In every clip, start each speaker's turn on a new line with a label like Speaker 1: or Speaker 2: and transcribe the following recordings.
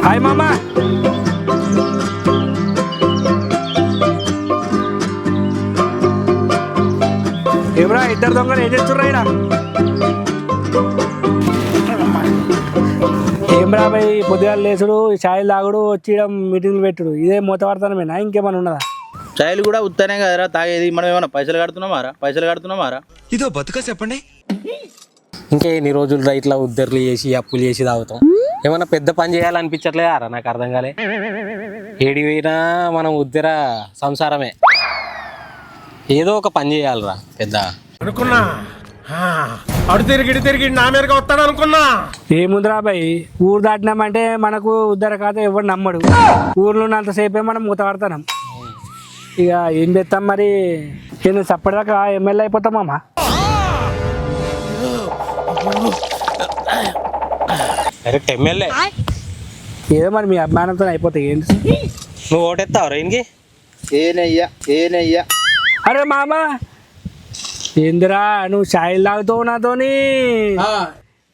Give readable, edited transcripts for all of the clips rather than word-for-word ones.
Speaker 1: Hi మామా. ఏమరా ఇద్దరు దొంగలు ఏం చేస్తుర్రా ఈడ? ఏమరా భయ్ పొద్దుగాలు లేచుడు ఛాయలు తాగుడు వచ్చి మీటింగ్లు పెట్టుడు ఇదే మూతవర్తనమేనా ఇంకేమైనా ఉన్నదా?
Speaker 2: ఛాయలు కూడా ఉత్తనే కదరా తాగేది. మనం ఏమన్నా పైసలు కడుతున్నామారా?
Speaker 3: ఇదో బతుక చెప్పండి.
Speaker 4: ఇంకా ఎన్ని రోజులు ఇట్లా ఉద్దర్లు చేసి అప్పులు చేసి తాగుతాం? ఏమన్నా పెద్ద పని చేయాలనిపించట్లేదారా? నాకు అర్థం కాలే. ఏడి పోయినా మనం ఉద్దర సంసారమే, ఏదో ఒక పని చేయాలరా పెద్ద
Speaker 5: అనుకున్నా. అడు తిరిగి నా మీదకి వస్తాడు అనుకున్నా.
Speaker 1: ఏముందిరా భయ్, ఊరు దాటినామంటే మనకు ఉద్దర కాదు ఎవరు నమ్మడు. ఊర్లో ఉన్నంతసేపే మనం మూతపడతాం. ఇక ఏం చేస్తాం మరి? నేను చప్పటిదాకా ఎమ్మెల్యే అయిపోతామమ్మా.
Speaker 4: డైరెక్ట్ ఎమ్మెల్యే
Speaker 1: ఏదో మరి మీ అభిమానంతో అయిపోతాయి. ఏంటి
Speaker 4: నువ్వు ఓటెత్తావు రైన్కి?
Speaker 2: ఏనయ్యా
Speaker 1: అరే మామ, ఏందిరా నువ్వు ఛాయలు తాగుతావు, నాతోని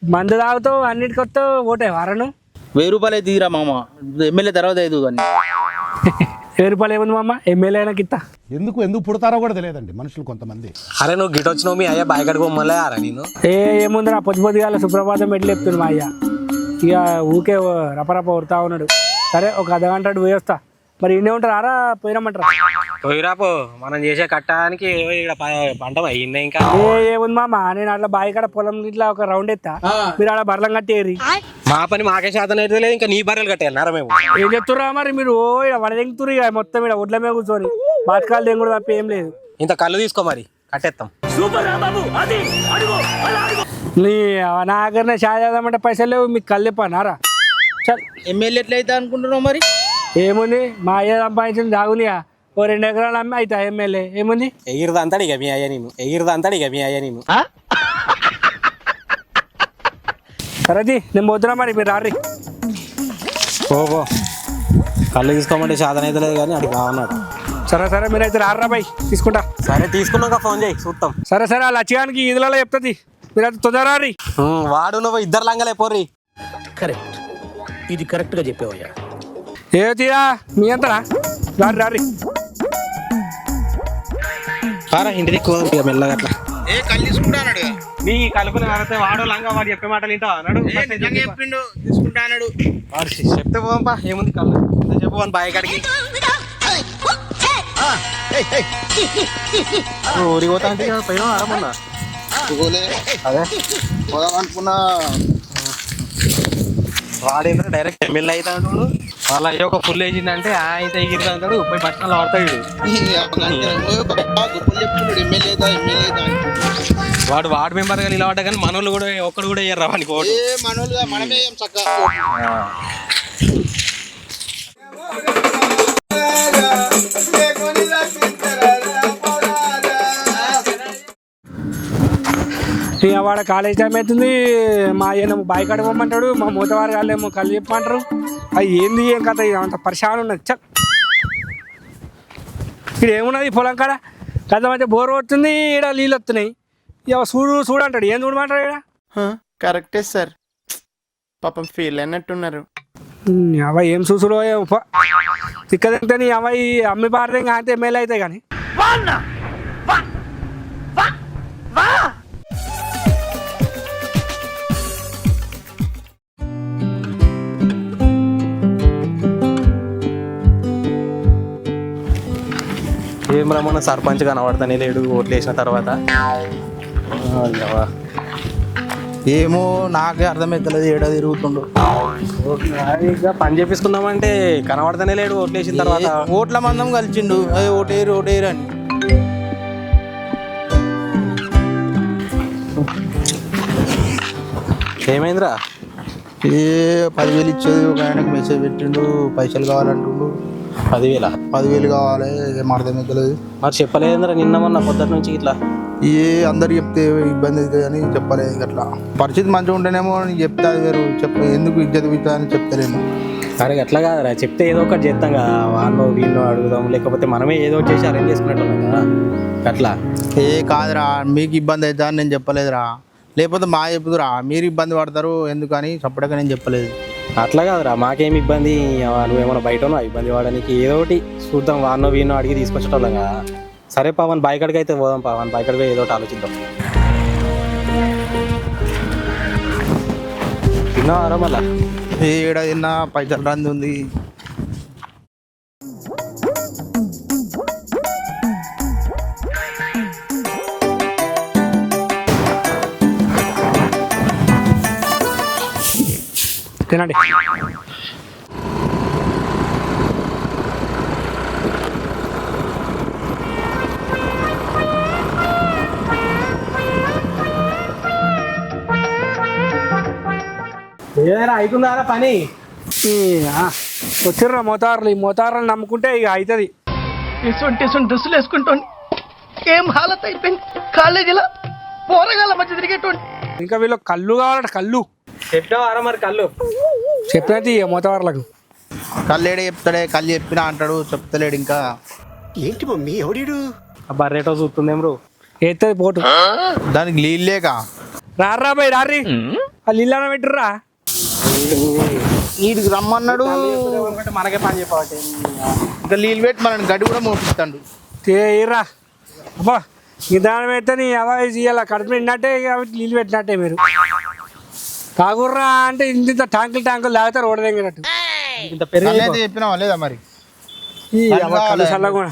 Speaker 1: మందు తాగుతావు, అన్నిటికి వస్తావు, ఓటే వారను
Speaker 2: 1000 రూపాయలు అయితే తీరా మామ. ఎమ్మెల్యే తర్వాత అయితే కానీ
Speaker 1: 1000 రూపాయలు ఏముంది మామ, ఎమ్మెల్యే అయినా కిత్తా.
Speaker 6: ఎందుకు పుడతారో కూడా తెలియదండి మనుషులు కొంతమంది.
Speaker 4: అరే నువ్వు గిట్ వచ్చినావు, మీ అయ్యా బాయ్ కడుగు మళ్ళీ ఆరా నేను.
Speaker 1: ఏముందిరా పొద్దుగాల సుప్రభాతం ఎట్లు చెప్తుంది మా అయ్య. ఇక ఊకే రపరప ఉడతా ఉన్నాడు. సరే ఒక అర్ధగంట పోయి వస్తా. మరి ఇన్నే ఉంటారు ఆరా పోయినామంటారా?
Speaker 4: పోయిరాపో, మనం చేసే కట్టడానికి పంట అయ్యిందా ఇంకా?
Speaker 1: ఏముంది మామ, నేను అట్లా బావి కాడ పొలం ఇట్లా ఒక రౌండ్ ఎత్తా, మీరు అలా బర్లం కట్టేరి.
Speaker 4: మా పని మాకే శాతం అయితే లేదు, ఇంకా నీ బర్రెలు కట్టేయాలన్నారా మేము?
Speaker 1: ఏం చెప్తుర్రా మరి మీరు? ఇక్కడ వడదెంగుతురు ఇక మొత్తం ఇక్కడ ఒడ్ల మీద కూర్చొని బాతకాలు దెంగుడు తప్ప ఏం లేదు.
Speaker 4: ఇంత కళ్ళు తీసుకో మరి కట్టేస్తాం.
Speaker 1: నీ నా దగ్గరనే ఛాయ్ చేద్దామంటే పైసలు లేవు, మీకు కళ్ళు చెప్పానారా? చల్,
Speaker 2: ఎమ్మెల్యే ఎట్లయితే అనుకుంటున్నావు మరి?
Speaker 1: ఏముంది మా అయ్య సంపాదించింది దాగునియా, ఓ 2 ఎకరాలు అమ్మి అవుతా ఎమ్మెల్యే. ఏముంది?
Speaker 4: ఎగిరిదంతాడు ఇక మీ అయ్యా నేను.
Speaker 1: సరేది నేను పోతున్నా, మరి మీరు రారి.
Speaker 4: ఓహో, కళ్ళు తీసుకోమంటే శాతం అయితే లేదు కానీ అడిగి కావన్నాడు.
Speaker 1: సరే మీరైతే రారా బాయ్, తీసుకుంటా.
Speaker 4: సరే తీసుకున్నాక ఫోన్ చేయి చూస్తాం.
Speaker 1: సరే ఆ లక్ష్యానికి ఈదులలో చెప్తుంది, మీరైతే తొందర రారి.
Speaker 4: వాడు నువ్వు ఇద్దరు లంగలే పోర్రి.
Speaker 5: కరెక్ట్, ఇది కరెక్ట్ గా చెప్పావయ్యా.
Speaker 1: ఏ తీరా మీ అంతరా? రారి
Speaker 4: కారా ఇంటి దిక్కు మెల్లగా అట్లా.
Speaker 2: కళ్ళు తీసుకుంటాడు.
Speaker 4: నీ కలుపుని వాడితే వాడు లంగా వాడు చెప్పే మాటలు వింటావా? అన్నాడు
Speaker 2: చెప్పిండు తీసుకుంటా అన్నాడు.
Speaker 4: చెప్తే పోంపా, ఏముంది కళ్ళు చెప్పు అని బాయ్ కాడికి. ఊరికి పోతా అంటే పోయినా ఆరమన్నా అదే
Speaker 2: అనుకున్నా.
Speaker 4: వాడేంటే డైరెక్ట్ ఎమ్మెల్యే అవుతా అంటాడు. వాళ్ళ అయ్యో ఒక ఫుల్ వేసిందంటే అయితే ఎగిరితా అంటాడు. పోయి బస్ స్టాండ్లో పడతాడు. వాడు మెంబర్ గా నిలబడ్డా కానీ మనోళ్ళు కూడా ఒక్కడు కూడా వేయరు రావడానికి ఓటు.
Speaker 2: మనమే చక్కగా
Speaker 1: ఇక వాడ కాలేజ్ టైం అవుతుంది. మా అయ్యేమో బాయ్ కాడ పోమంటాడు, మా మూతవారి వాళ్ళేమో కళ్ళు చెప్పమంటారు. అది ఏంది ఏం కథ, ఇది అంత పరిశానం ఉన్నది. చల్, ఇక్కడ ఏమున్నది పొలం కాడ? కథ మధ్య బోర్ కొడుతుంది, ఇక్కడ నీళ్ళు వస్తున్నాయి. ఇక చూడంటాడు. ఏం చూడమంటాడు ఇక్కడ?
Speaker 7: కరెక్టే సార్, పాపం ఫీల్ అయినట్టున్నారు.
Speaker 1: అవ్వ ఏం చూసుడో తిక్కదంటే నీ అమ్మాయి అమ్మి పారితే ఇంకా అంతే ఎమ్మెల్యే అయితే కానీ.
Speaker 4: ఏం మన సర్పంచ్ కనబడతానే లేడు ఓట్లు వేసిన తర్వాత.
Speaker 2: ఏమో నాకే అర్థమవుతలేదు, ఏడా తిరుగుతుండు.
Speaker 4: పని చేపిస్తున్నామంటే కనబడతానే లేడు ఓట్లు వేసిన తర్వాత.
Speaker 2: ఓట్ల మందం కలిసిండు, అదే ఓటేరు అని.
Speaker 4: ఏమైందిరా?
Speaker 2: 10,000 ఇచ్చేది ఒక ఆయనకు మెసేజ్ పెట్టిండు, పైసలు కావాలంటుండు.
Speaker 4: 10,000
Speaker 2: 10,000 కావాలి, ఏం అర్థమవుతలేదు.
Speaker 4: మరి చెప్పలేదురా నిన్న మొన్న పొద్దుట నుంచి ఇట్లా?
Speaker 2: అందరు చెప్తే ఇబ్బంది అవుతుంది అని చెప్పలేదు అట్లా. పరిస్థితి మంచిగా ఉంటేనేమో నీకు చెప్తా వేరు ఎందుకు ఇజ్జత్ పోతా అని చెప్తలేను.
Speaker 4: అరే అట్లా కాదురా, చెప్తే ఏదో ఒకటి చేస్తాం కదా, వాళ్ళు వీళ్ళు అడుగుదాం, లేకపోతే మనమే ఏదో ఒకటి చేసి అరేంజ్ చేసుకున్నట్టున్నాం కదా అట్లా.
Speaker 2: కాదురా, మీకు ఇబ్బంది అవుతా అని నేను చెప్పలేదురా, లేకపోతే మా చెప్పుదురా మీరు ఇబ్బంది పడతారు ఎందుకని చెప్పడాక నేను చెప్పలేదు.
Speaker 4: అట్లా కాదురా, మాకేం ఇబ్బంది, నువ్వేమన్నా బయటనో ఇబ్బంది పడడానికి ఏదో ఒకటి చూద్దాం, వాడినో వీళ్ళనో అడిగి తీసుకొచ్చేటోళ్ళం కదా. సరే పవన్ బాయ్ కాడికి అయితే పోదాం, పవన్ బాయ్ కాడికి ఏదో ఒకటి ఆలోచిద్దాం. తిన్నావారా మళ్ళా?
Speaker 2: ఏడా తిన్నా పైసలు రంది ఉంది.
Speaker 1: తినండి.
Speaker 4: ఏదైనా అవుతుందారా పని?
Speaker 1: వచ్చిర్రా మోతారులు, ఈ మోతారులు నమ్ముకుంటే ఇక అవుతుంది.
Speaker 3: ఇటువంటి డ్రెస్సులు వేసుకుంటాను ఏం హాలత్ అయిపోయింది. కాలేజీలో పోరగాళ్ళ మధ్య తిరిగేటువంటి
Speaker 1: ఇంకా వీళ్ళు కళ్ళు కావాలట, కళ్ళు
Speaker 4: చెప్పావారా మరి? కళ్ళు
Speaker 1: చెప్పినట్టు ఇక మోతారులకు
Speaker 2: కళ్ళేడే చెప్తాడే, కళ్ళు చెప్పినా అంటాడు, చెప్తలేడు ఇంకా.
Speaker 3: ఏంటి మమ్మీ ఎవడీడు
Speaker 4: బర్రేటో చూస్తుందేం బ్రో.
Speaker 1: ఎత్తది పోటు.
Speaker 2: దానికి నీళ్ళు లేక
Speaker 1: రారా బాయ్ రారీ, వాళ్ళు ఇల్లు పెట్టిర్రా.
Speaker 2: నీటికి రమ్మన్నాడు,
Speaker 4: మనకే పని చెప్పవచ్చు.
Speaker 2: ఇంకా నీళ్ళు పెట్టి మనని గడ్డి కూడా మోపిస్తాడు.
Speaker 1: తీరా అబ్బా, ఈ దాని పెడితే నీ అవాయి చేయాల కడుపు నిన్నట్టే, కాబట్టి నీళ్ళు పెట్టినట్టే. మీరు కాకుర్రా అంటే ఇంత ట్యాంకులు లాగుతారు ఓడ దగ్గరట్టు.
Speaker 4: ఇంత పెరుగు
Speaker 2: అయితే చెప్పినావా లేదా మరి?
Speaker 1: ఈ కళ్ళు చల్లగా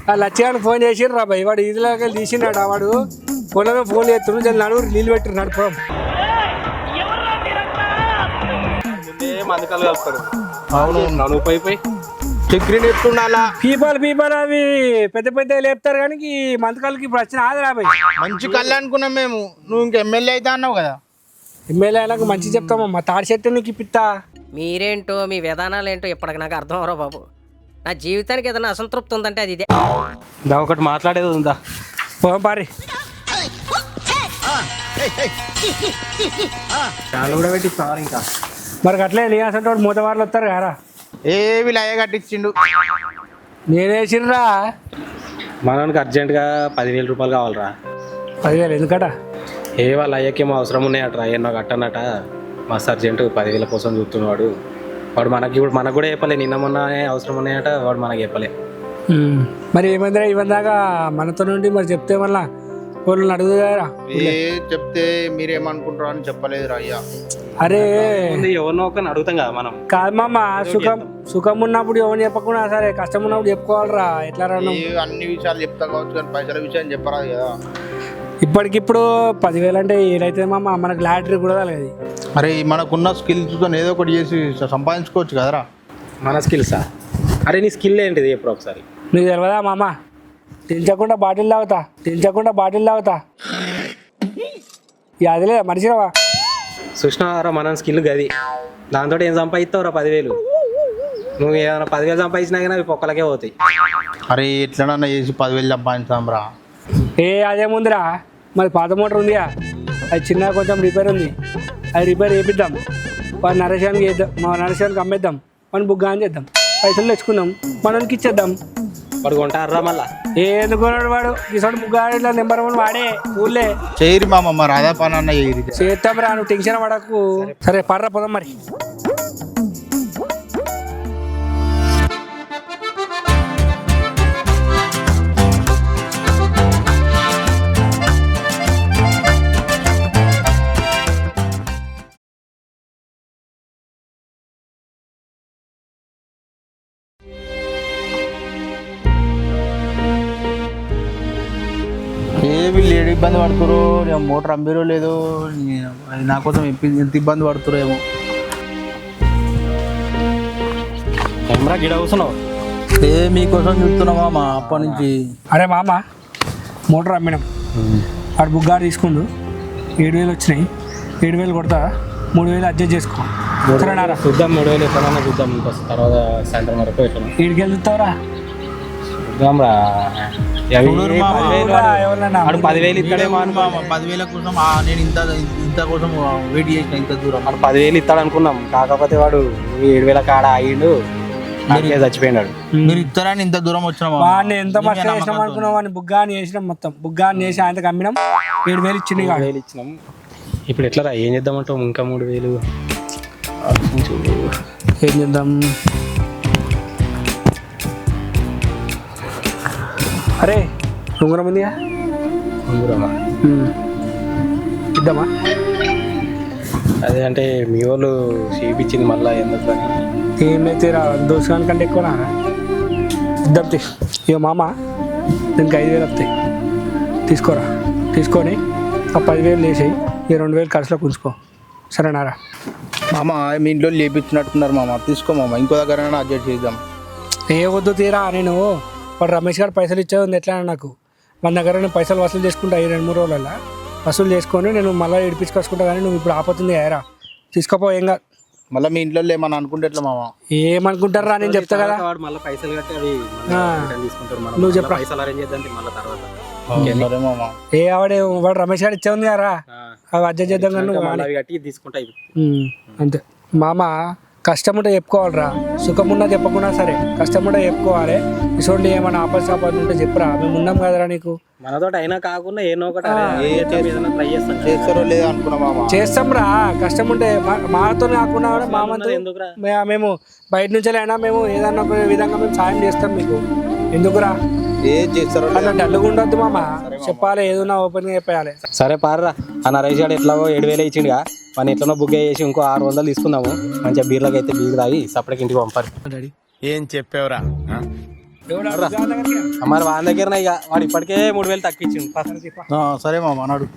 Speaker 1: ఆ లక్ష్యానికి ఫోన్ చేసిర్రు రా బాయ్, వాడు ఇదిలోకి వెళ్ళి తీసినాడు. వాడు ఫోన్లో ఫోన్ చేస్తున్నాడు, జల్లి నడుగురు నీళ్ళు పెట్టిరు నడుపురం.
Speaker 4: మందుకలు కలుపుతాడు. అవును, నన్ను పోయి
Speaker 2: చక్రీ నెట్టుండాలా.
Speaker 1: పీపాలు అవి పెద్ద పెద్ద లేపుతారు, కానీ ఈ మంతకాలకి ఇప్పుడు వచ్చిన ఆది రా బాయ్.
Speaker 2: మంచి కళ్ళు అనుకున్నాం మేము, నువ్వు ఇంకా ఎమ్మెల్యే అయితే అన్నావు కదా.
Speaker 1: ఎమ్మెల్యే అయినాక మంచి చెప్తామమ్మా, తాడి చెట్టు నీకు ఇప్పిస్తా.
Speaker 8: మీరేంటో మీ విధానాలు ఏంటో ఇప్పటికి నాకు అర్థం అవరో బాబు. నా జీవితానికి ఏదైనా అసంతృప్తి ఉందంటే అది ఇదే.
Speaker 4: దా ఒకటి మాట్లాడేది ఉందా?
Speaker 1: పోం పారి
Speaker 4: చాలా కూడా పెట్టి సార్ ఇంకా
Speaker 1: మరి అట్లే నీ అసలు మూత వార్లు వస్తారు కదా.
Speaker 2: వీళ్ళు అయ్య కట్టించిండు.
Speaker 1: నేనేసిర్రా
Speaker 4: మనకి అర్జెంటుగా 10,000 రూపాయలు కావాలరా.
Speaker 1: 10,000 ఎందుకట?
Speaker 4: వాళ్ళ అయ్యకేమో అవసరం ఉన్నాయట, ఎన్నో కట్టనట. మస్తు అర్జెంటు 10,000 కోసం చూస్తున్నాడు వాడు. మనకు కూడా చెప్పలే, నిన్న మొన్న అవసరం ఉన్నాయట, వాడు మనకి చెప్పలే.
Speaker 1: మరి ఏమైందిరా ఇవన్నీ దాకా మనతో నుండి మరి చెప్తే మళ్ళా వాళ్ళు అడుగుతారా?
Speaker 2: చెప్తే మీరేమనుకుంటారు అని చెప్పలేదు అయ్యా.
Speaker 1: అరే
Speaker 4: ఎవరినో ఒకరిని అడుగుతాం కదా మనం.
Speaker 1: కాదు మామ, సుఖం ఉన్నప్పుడు ఎవరు చెప్పకుండా సరే, కష్టం ఉన్నప్పుడు చెప్పుకోవాలరా. ఎట్లా రాను
Speaker 2: అన్ని విషయాలు చెప్తా కావచ్చు, కానీ పైసల విషయం చెప్పరాదు కదా.
Speaker 1: ఇప్పటికిప్పుడు 10,000 అంటే ఏదైతే మామ, మనకు లాటరీ కూడా లేదు.
Speaker 2: అరే మనకున్న స్కిల్స్తో ఏదో ఒకటి చేసి సంపాదించుకోవచ్చు కదరా.
Speaker 4: మన స్కిల్సా? అరే నీ స్కిల్ ఏంటిది ఎప్పుడు ఒకసారి
Speaker 1: నీకు తెలియదా మామ? తెంచకుండా బాటిల్ తాగుతా ఇక అదిలే మనిషిరావా.
Speaker 4: చూసినారా మన స్కిల్ గది, దాంతో ఏం సంపాదిస్తావురా 10,000. నువ్వు ఏదైనా 10,000 సంపాదించినా కానీ అవి పొక్కలకే పోతాయి.
Speaker 2: అరే ఎట్లనన్నా చేసి 10,000 సంపాదించాం రా.
Speaker 1: అదేముందిరా, మరి పాత మోటార్ ఉందిగా, అది చిన్నగా కొంచెం రిపేర్ ఉంది, అది రిపేర్ చేపిద్దాం. వాడు నరేశానికి వేద్దాం, మా నరేశానికి అమ్మేద్దాం, మన బుక్ గాని చేద్దాం, పైసలు తెచ్చుకుందాం, మనకి ఇచ్చేద్దాం.
Speaker 4: వాడు కొంటారా మళ్ళా?
Speaker 1: ఎందుకున్నాడు వాడు? ఈసారి ముగ్గాడిలో నెంబర్ 1 వాడే ఊళ్ళే.
Speaker 2: చేయరు మామ, మరి అదే పని అన్న చేయరు.
Speaker 1: చేద్దాం రా, నువ్వు టెన్షన్ పడకు. సరే పర్రా పోదాం మరి.
Speaker 2: వీళ్ళు ఏడు ఇబ్బంది పడుతురో, మోటార్ అమ్మిరో లేదో, నా కోసం ఎంత ఇబ్బంది పడుతురో ఏమో.
Speaker 4: కెమెరా గిడ కూర్చున్నావు?
Speaker 2: మీకోసం చూస్తున్నామా మా అప్పటి నుంచి.
Speaker 1: అరే మామ, మోటార్ అమ్మినాం, వాడు బుగ్గాడు తీసుకుండు, 7,000 వచ్చినాయి. 7,000 కొడతా, 3,000 అడ్జస్ట్ చేసుకో.
Speaker 4: చూద్దాం, 3,000 ఎప్పుడన్నా చూద్దాం. తర్వాత సాయంత్రం వరకు ఎట్లా
Speaker 1: వీడికి వెళ్తావురా?
Speaker 4: చూద్దాంరా. అవి
Speaker 2: చూడురు మామ.
Speaker 4: 10,000
Speaker 1: ఎవరన్నా
Speaker 4: వాడు 10,000 ఇస్తాడేమో అనుకో.
Speaker 2: 10,000 కోసం నేను ఇంత కోసం వెయిట్ చేసిన ఇంత దూరం.
Speaker 4: వాడు 10,000 ఇస్తాడు అనుకున్నాం, కాకపోతే వాడు 7,000 కాడ ఆగిండు, నాకే చచ్చిపోయినాడు.
Speaker 2: మీరు ఇస్తారని ఇంత దూరం వచ్చిన
Speaker 1: వాడిని ఎంత మస్తు చేసినాం అనుకున్నాం, వాడిని బుగ్గాని చేసినాం, మొత్తం బుగ్గాని చేసి ఆయనకి అమ్మినాం. 7,000 ఇచ్చింది.
Speaker 4: 7,000 ఇచ్చినాం. ఇప్పుడు ఎట్లా ఏం చేద్దామంటావు? ఇంకా 3,000
Speaker 1: ఏం చేద్దాం? అరే ఉంగరం ఉందిగా,
Speaker 4: ఉంగురమా?
Speaker 1: ఇద్దామా?
Speaker 4: అదే అంటే మీ వాళ్ళు చేయించింది మళ్ళీ ఎందుకు అని.
Speaker 1: ఏమైతే రా దోషాని కంటే ఎక్కువనా? ఇద్దాం తీ. ఇక మామ దీనికి 5,000 వస్తాయి, తీసుకోరా. తీసుకొని ఆ 10,000 వేసేయి, ఈ 2,000 ఖర్చులో ఉంచుకో, సరేనారా?
Speaker 2: మామ మీ ఇంట్లో లేపించినట్టున్నారు మామ, తీసుకో మామ, ఇంకో దగ్గర అడ్జస్ట్ చేద్దాం.
Speaker 1: ఏ వద్దు తీరా. నేను వాడు రమేష్ గారు పైసలు ఇచ్చేది ఎట్లా నాకు, మన దగ్గర నేను పైసలు వసూలు చేసుకుంటా, ఈ 2-3 రోజులలో వసూలు చేసుకొని నేను మళ్ళీ ఇడిపించుకొచ్చుకుంటా. కానీ నువ్వు ఇప్పుడు ఆపతుంది ఏరా, తీసుకోపో. ఏం కాదు.
Speaker 2: మళ్ళీ మీ ఇంట్లో ఏమన్నా అనుకుంటే ఎట్లా మామ?
Speaker 1: ఏమనుకుంటారా, నేను చెప్తా కదా.
Speaker 4: వాడు మళ్ళీ పైసలు కట్టి అవి తీసుకుంటారు.
Speaker 1: నువ్వు చెప్పరా.
Speaker 4: పైసలు అరేంజ్ చేద్దాం మళ్ళీ తర్వాత.
Speaker 2: సరే మామ.
Speaker 1: వాడు రమేష్ గారు ఇచ్చే ఉంది కదా, అవి అడ్జస్ట్ చేద్దాం. కానీ నువ్వు
Speaker 4: అవి కట్టి తీసుకుంటా.
Speaker 1: అంతే మామ. కష్టం ఉంటే చెప్పుకోవాలిరా, సుఖం ఉన్నా చెప్పకుండా సరే, కష్టం ఉంటే చెప్పుకోవాలి. ఇటువంటి ఏమైనా ఆపద ఉంటే చెప్పురా, మేము ఉన్నాం కదరా నీకు.
Speaker 4: మనతో అయినా కాకుండా ఏనో ఒకటి ట్రై చేస్తాం.
Speaker 2: చేస్తారో లేదా అనుకున్నా మామ.
Speaker 1: చేస్తాం రా, కష్టం ఉంటే మాతో కాకుండా కూడా మామతో
Speaker 4: ఎందుకురా?
Speaker 1: మేము బయట నుంచి అయినా మేము ఏదన్నా ఒక విధంగా మేము సాయం చేస్తాం మీకు. ఎందుకురా
Speaker 2: ఏం చేస్తారో
Speaker 1: అట్లా డల్లుగా ఉండొద్దు మామ, చెప్పాలి, ఏదన్నా ఓపెన్గా చెప్పేయాలి.
Speaker 4: సరే పార్రా. ఆ నరేష్ గారు ఎట్లాగో 7,000 ఇచ్చిండుగా, మన ఎట్లనో బుక్ చేసి ఇంకో 600 తీసుకుందాము. మంచిగా బీర్లకి అయితే బీర్ తాగి సపరేట్కి ఇంటికి పంపారు.
Speaker 5: ఏం చెప్పావురా?
Speaker 4: మరి వాని దగ్గర ఇక వాడు ఇప్పటికే 3,000 తక్కువిచ్చిండు.
Speaker 2: సరే మామ అన్నాడు.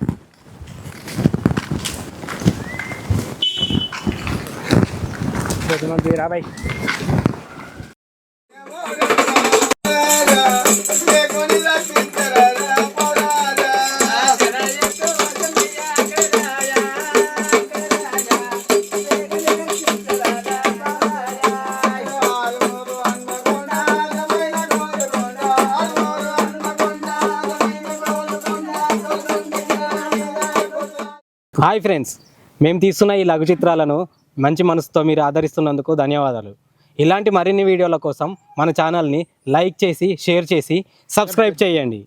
Speaker 1: రాబాయ్.
Speaker 4: హాయ్ ఫ్రెండ్స్, మేము తీస్తున్న ఈ లఘు చిత్రాలను మంచి మనసుతో మీరు ఆదరిస్తున్నందుకు ధన్యవాదాలు. ఇలాంటి మరిన్ని వీడియోల కోసం మన ఛానల్ని లైక్ చేసి, షేర్ చేసి, సబ్స్క్రైబ్ చేయండి.